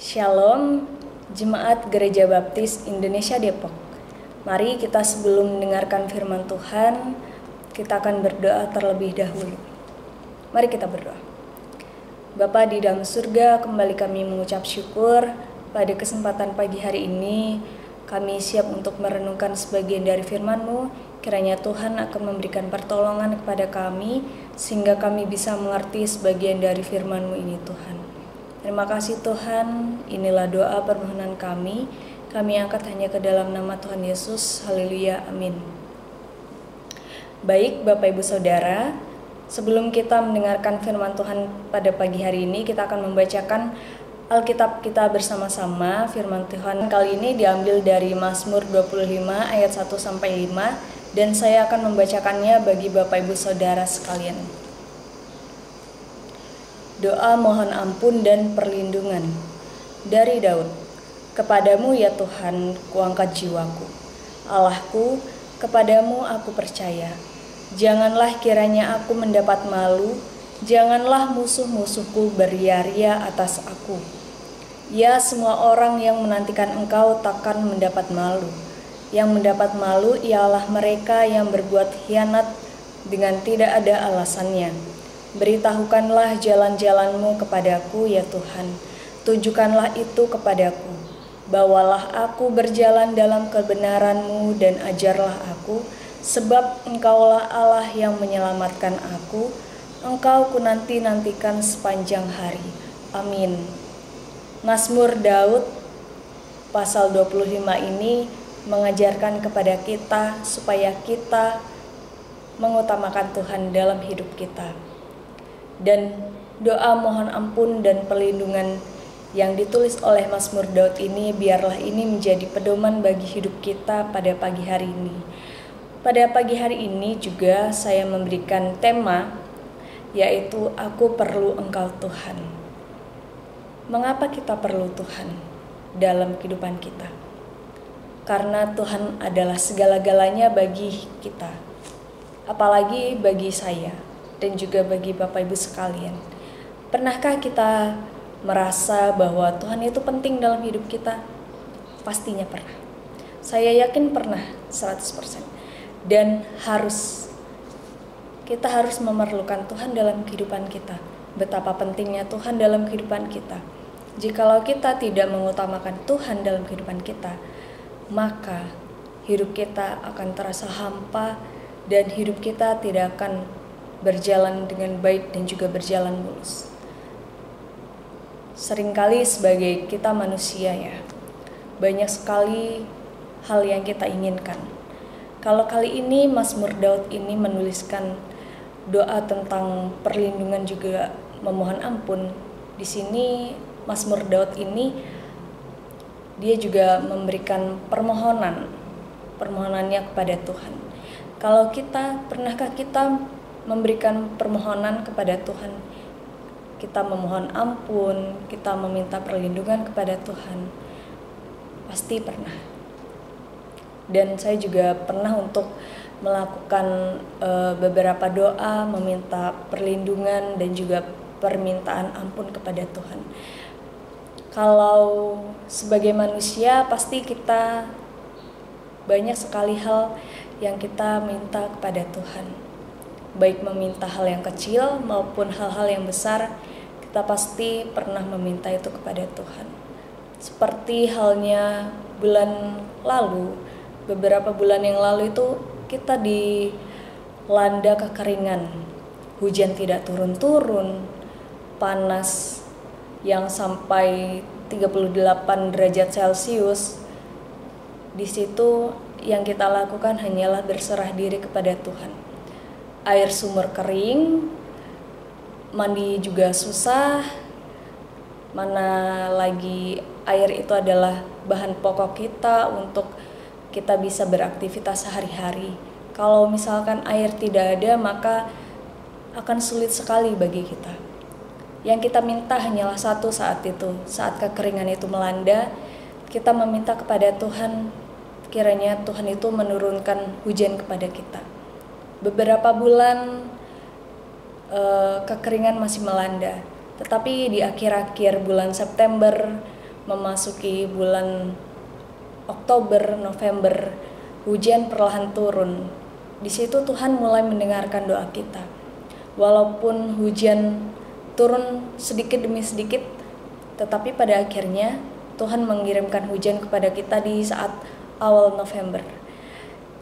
Shalom, Jemaat Gereja Baptis Indonesia Depok. Mari kita sebelum mendengarkan firman Tuhan, kita akan berdoa terlebih dahulu. Mari kita berdoa. Bapa di dalam surga, kembali kami mengucap syukur pada kesempatan pagi hari ini. Kami siap untuk merenungkan sebagian dari firman-Mu. Kiranya Tuhan akan memberikan pertolongan kepada kami, sehingga kami bisa mengerti sebagian dari firman-Mu ini, Tuhan. Terima kasih Tuhan, inilah doa permohonan kami. Kami angkat hanya ke dalam nama Tuhan Yesus. Haleluya, amin. Baik Bapak Ibu Saudara, sebelum kita mendengarkan firman Tuhan pada pagi hari ini, kita akan membacakan Alkitab kita bersama-sama. Firman Tuhan kali ini diambil dari Mazmur 25 ayat 1-5, dan saya akan membacakannya bagi Bapak Ibu Saudara sekalian. Doa mohon ampun dan perlindungan dari Daud. Kepadamu ya Tuhan, kuangkat jiwaku. Allahku, kepadamu aku percaya. Janganlah kiranya aku mendapat malu, janganlah musuh-musuhku beria-ria atas aku. Ya, semua orang yang menantikan Engkau takkan mendapat malu. Yang mendapat malu ialah mereka yang berbuat khianat dengan tidak ada alasannya. Beritahukanlah jalan-jalan-Mu kepadaku ya Tuhan, tunjukkanlah itu kepadaku. Bawalah aku berjalan dalam kebenaran-Mu dan ajarlah aku, sebab Engkaulah Allah yang menyelamatkan aku. Engkau kunanti-nantikan sepanjang hari. Amin. Mazmur Daud pasal 25 ini mengajarkan kepada kita supaya kita mengutamakan Tuhan dalam hidup kita. Dan doa mohon ampun dan perlindungan yang ditulis oleh Mazmur Daud ini, biarlah ini menjadi pedoman bagi hidup kita pada pagi hari ini. Pada pagi hari ini juga saya memberikan tema, yaitu Aku Perlu Engkau Tuhan. Mengapa kita perlu Tuhan dalam kehidupan kita? Karena Tuhan adalah segala-galanya bagi kita, apalagi bagi saya dan juga bagi Bapak Ibu sekalian. Pernahkah kita merasa bahwa Tuhan itu penting dalam hidup kita? Pastinya pernah. Saya yakin pernah 100%. Dan kita harus memerlukan Tuhan dalam kehidupan kita. Betapa pentingnya Tuhan dalam kehidupan kita. Jikalau kita tidak mengutamakan Tuhan dalam kehidupan kita, maka hidup kita akan terasa hampa dan hidup kita tidak akan berjalan dengan baik dan juga berjalan mulus. Seringkali sebagai kita manusia ya, banyak sekali hal yang kita inginkan. Kalau kali ini Mazmur Daud ini menuliskan doa tentang perlindungan juga memohon ampun. Di sini Mazmur Daud ini dia juga memberikan permohonannya kepada Tuhan. Kalau pernahkah kita memberikan permohonan kepada Tuhan? Kita memohon ampun, kita meminta perlindungan kepada Tuhan. Pasti pernah. Dan saya juga pernah untuk melakukan beberapa doa, meminta perlindungan dan juga permintaan ampun kepada Tuhan. Kalau sebagai manusia pasti kita banyak sekali hal yang kita minta kepada Tuhan. Baik meminta hal yang kecil maupun hal-hal yang besar, kita pasti pernah meminta itu kepada Tuhan. Seperti halnya beberapa bulan yang lalu itu kita dilanda kekeringan. Hujan tidak turun-turun, panas yang sampai 38 derajat Celcius. Di situ yang kita lakukan hanyalah berserah diri kepada Tuhan. Air sumur kering, mandi juga susah, mana lagi air itu adalah bahan pokok kita untuk kita bisa beraktivitas sehari-hari. Kalau misalkan air tidak ada, maka akan sulit sekali bagi kita. Yang kita minta hanyalah satu saat itu, saat kekeringan itu melanda, kita meminta kepada Tuhan, kiranya Tuhan itu menurunkan hujan kepada kita. Beberapa bulan kekeringan masih melanda, tetapi di akhir-akhir bulan September memasuki bulan Oktober, November, hujan perlahan turun. Di situ Tuhan mulai mendengarkan doa kita. Walaupun hujan turun sedikit demi sedikit, tetapi pada akhirnya Tuhan mengirimkan hujan kepada kita di saat awal November.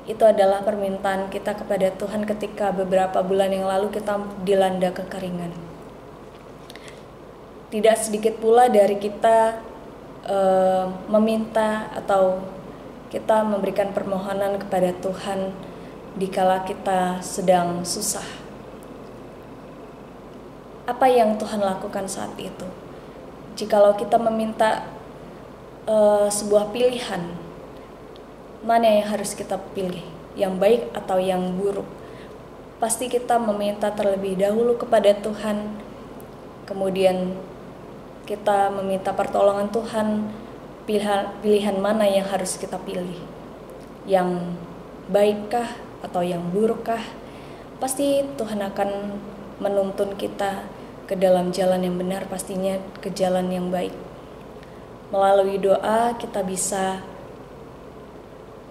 Itu adalah permintaan kita kepada Tuhan ketika beberapa bulan yang lalu kita dilanda kekeringan. Tidak sedikit pula dari kita meminta atau kita memberikan permohonan kepada Tuhan dikala kita sedang susah. Apa yang Tuhan lakukan saat itu? Jikalau kita meminta sebuah pilihan, mana yang harus kita pilih, yang baik atau yang buruk? Pasti kita meminta terlebih dahulu kepada Tuhan, kemudian kita meminta pertolongan Tuhan, pilihan mana yang harus kita pilih, yang baikkah atau yang burukkah? Pasti Tuhan akan menuntun kita ke dalam jalan yang benar, pastinya ke jalan yang baik. Melalui doa kita bisa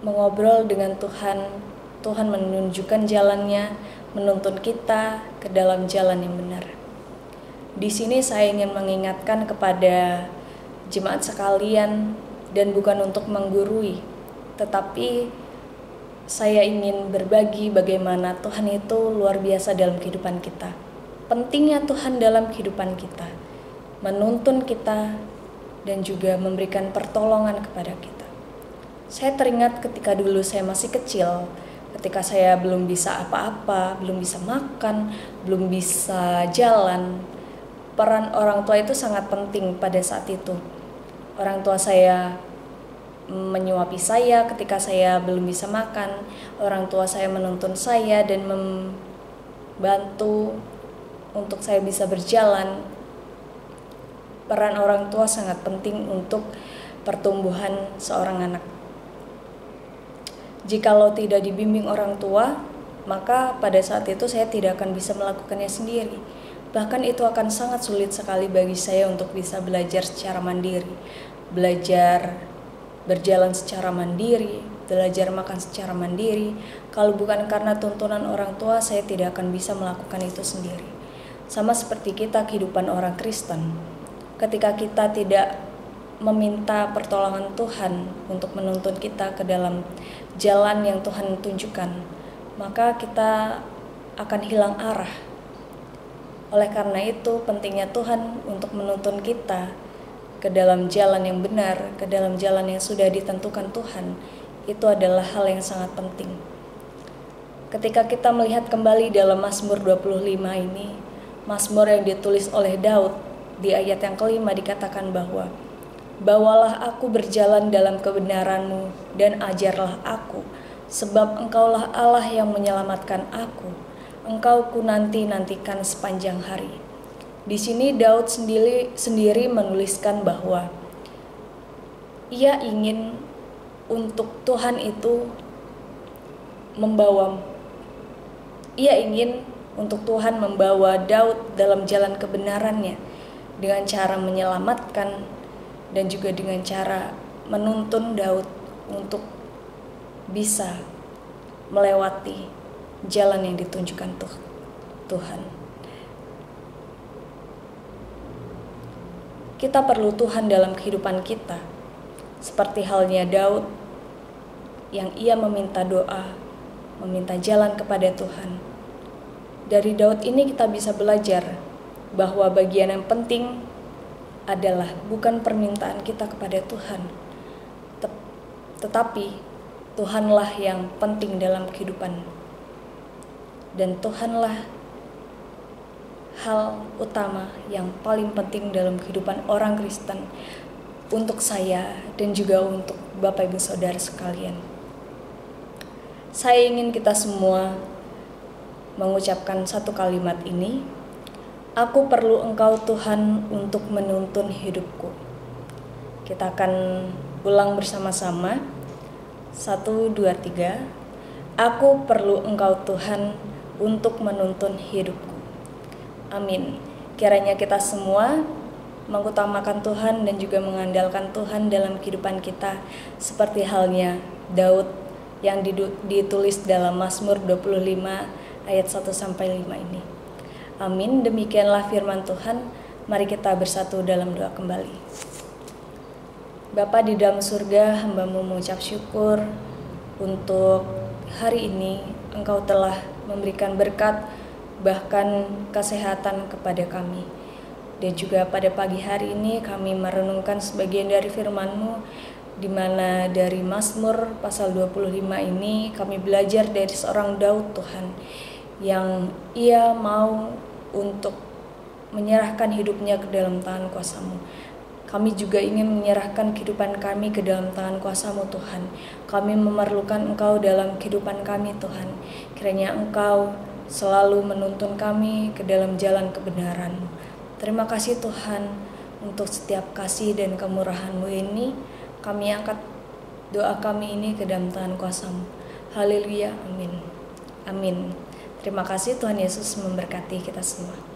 mengobrol dengan Tuhan, Tuhan menunjukkan jalannya, menuntun kita ke dalam jalan yang benar. Di sini saya ingin mengingatkan kepada jemaat sekalian, dan bukan untuk menggurui, tetapi saya ingin berbagi bagaimana Tuhan itu luar biasa dalam kehidupan kita. Pentingnya Tuhan dalam kehidupan kita, menuntun kita dan juga memberikan pertolongan kepada kita. Saya teringat ketika dulu saya masih kecil, ketika saya belum bisa apa-apa, belum bisa makan, belum bisa jalan. Peran orang tua itu sangat penting pada saat itu. Orang tua saya menyuapi saya ketika saya belum bisa makan. Orang tua saya menuntun saya dan membantu untuk saya bisa berjalan. Peran orang tua sangat penting untuk pertumbuhan seorang anak. Jikalau tidak dibimbing orang tua, maka pada saat itu saya tidak akan bisa melakukannya sendiri. Bahkan itu akan sangat sulit sekali bagi saya untuk bisa belajar secara mandiri, belajar berjalan secara mandiri, belajar makan secara mandiri. Kalau bukan karena tuntunan orang tua, saya tidak akan bisa melakukan itu sendiri. Sama seperti kita kehidupan orang Kristen, ketika kita tidak meminta pertolongan Tuhan untuk menuntun kita ke dalam jalan yang Tuhan tunjukkan, maka kita akan hilang arah. Oleh karena itu, pentingnya Tuhan untuk menuntun kita ke dalam jalan yang benar, ke dalam jalan yang sudah ditentukan Tuhan. Itu adalah hal yang sangat penting. Ketika kita melihat kembali dalam Mazmur 25 ini, Mazmur yang ditulis oleh Daud, di ayat yang kelima dikatakan bahwa, "Bawalah aku berjalan dalam kebenaran-Mu dan ajarlah aku, sebab Engkaulah Allah yang menyelamatkan aku. Engkau ku nanti-nantikan sepanjang hari." Di sini Daud sendiri menuliskan bahwa ia ingin untuk Tuhan itu membawa Daud dalam jalan kebenarannya dengan cara menyelamatkan dan juga dengan cara menuntun Daud untuk bisa melewati jalan yang ditunjukkan Tuhan. Kita perlu Tuhan dalam kehidupan kita, seperti halnya Daud yang ia meminta doa, meminta jalan kepada Tuhan. Dari Daud ini kita bisa belajar bahwa bagian yang penting adalah bukan permintaan kita kepada Tuhan, tetapi Tuhanlah yang penting dalam kehidupan. Dan Tuhanlah hal utama yang paling penting dalam kehidupan orang Kristen untuk saya dan juga untuk Bapak Ibu Saudara sekalian. Saya ingin kita semua mengucapkan satu kalimat ini, "Aku perlu Engkau Tuhan untuk menuntun hidupku." Kita akan ulang bersama-sama. 1, 2, 3. Aku perlu Engkau Tuhan untuk menuntun hidupku. Amin. Kiranya kita semua mengutamakan Tuhan dan juga mengandalkan Tuhan dalam kehidupan kita, seperti halnya Daud yang ditulis dalam Mazmur 25 ayat 1-5 ini. Amin. Demikianlah firman Tuhan. Mari kita bersatu dalam doa kembali. Bapa di dalam surga, hamba-Mu mengucap syukur untuk hari ini Engkau telah memberikan berkat bahkan kesehatan kepada kami. Dan juga pada pagi hari ini kami merenungkan sebagian dari firman-Mu, di mana dari Mazmur pasal 25 ini kami belajar dari seorang Daud Tuhan, yang ia mau untuk menyerahkan hidupnya ke dalam tangan kuasa-Mu. Kami juga ingin menyerahkan kehidupan kami ke dalam tangan kuasa-Mu Tuhan. Kami memerlukan Engkau dalam kehidupan kami Tuhan. Kiranya Engkau selalu menuntun kami ke dalam jalan kebenaran. Terima kasih Tuhan untuk setiap kasih dan kemurahan-Mu ini. Kami angkat doa kami ini ke dalam tangan kuasa-Mu. Haleluya, amin. Amin. Terima kasih, Tuhan Yesus memberkati kita semua.